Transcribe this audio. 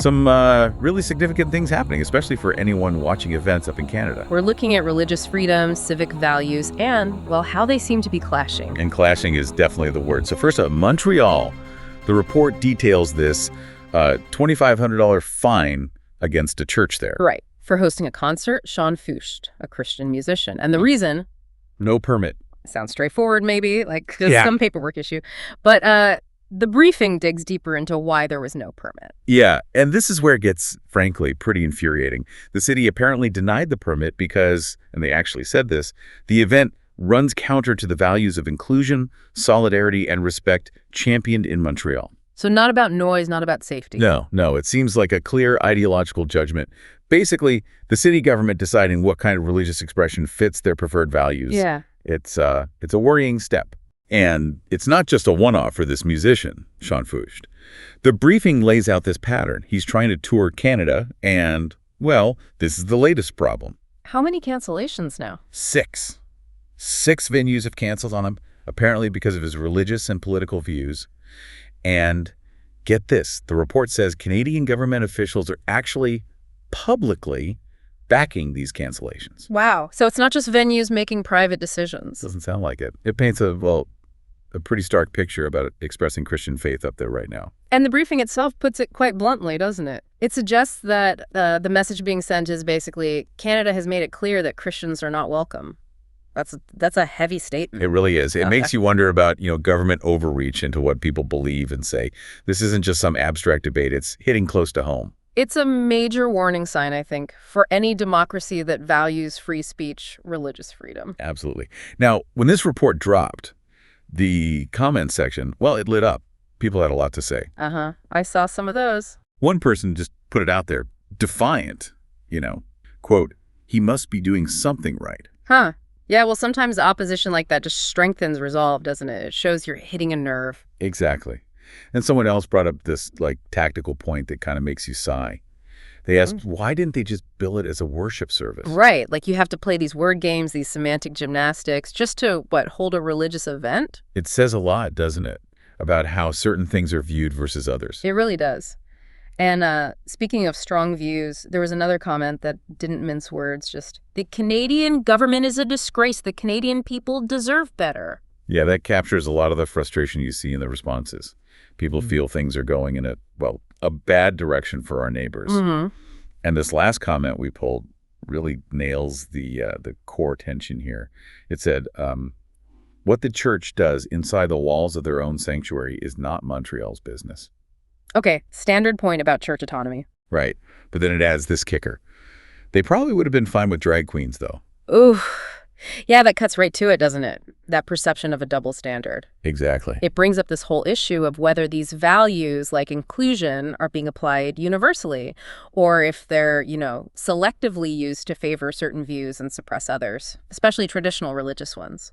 Some really significant things happening, especially for anyone watching events up in Canada. We're looking at religious freedom, civic values, and, well, how they seem to be clashing. And clashing is definitely the word. So first up, Montreal. The report details this $2,500 fine against a church there. Right. For hosting a concert, Sean Feucht, a Christian musician. And the reason? No permit. Sounds straightforward, maybe, like just some paperwork issue. But the briefing digs deeper into why there was no permit. Yeah, and this is where it gets, frankly, pretty infuriating. The city apparently denied the permit because, and they actually said this, the event runs counter to the values of inclusion, solidarity, and respect championed in Montreal. So not about noise, not about safety. No, it seems like a clear ideological judgment. Basically, the city government deciding what kind of religious expression fits their preferred values. Yeah. It's a worrying step. And it's not just a one-off for this musician, Sean Feucht. The briefing lays out this pattern. He's trying to tour Canada and, well, this is the latest problem. How many cancellations now? 6. 6 venues have canceled on him, apparently because of his religious and political views. And get this, the report says Canadian government officials are actually publicly backing these cancellations. Wow. So it's not just venues making private decisions. Doesn't sound like it. It paints a pretty stark picture about expressing Christian faith up there right now. And the briefing itself puts it quite bluntly, doesn't it? It suggests that the message being sent is basically Canada has made it clear that Christians are not welcome. That's a heavy statement. It really is. It makes you wonder about, government overreach into what people believe and say. This isn't just some abstract debate. It's hitting close to home. It's a major warning sign, I think, for any democracy that values free speech, religious freedom. Absolutely. Now, when this report dropped, the comment section, well, it lit up. People had a lot to say. I saw some of those. One person just put it out there, defiant, quote, he must be doing something right. Huh. Yeah, well, sometimes opposition like that just strengthens resolve, doesn't it? It shows you're hitting a nerve. Exactly. And someone else brought up this tactical point that kind of makes you sigh. They asked, why didn't they just bill it as a worship service? Right. Like you have to play these word games, these semantic gymnastics, just to, hold a religious event? It says a lot, doesn't it, about how certain things are viewed versus others. It really does. And speaking of strong views, there was another comment that didn't mince words, just, the Canadian government is a disgrace. The Canadian people deserve better. Yeah, that captures a lot of the frustration you see in the responses. People feel things are going in a bad direction for our neighbors. And this last comment we pulled really nails the core tension here. It said, what the church does inside the walls of their own sanctuary is not Montreal's business. Okay, standard point about church autonomy. Right. But then it adds this kicker. They probably would have been fine with drag queens, though. Ooh. Yeah, that cuts right to it, doesn't it? That perception of a double standard. Exactly. It brings up this whole issue of whether these values like inclusion are being applied universally or if they're, selectively used to favor certain views and suppress others, especially traditional religious ones.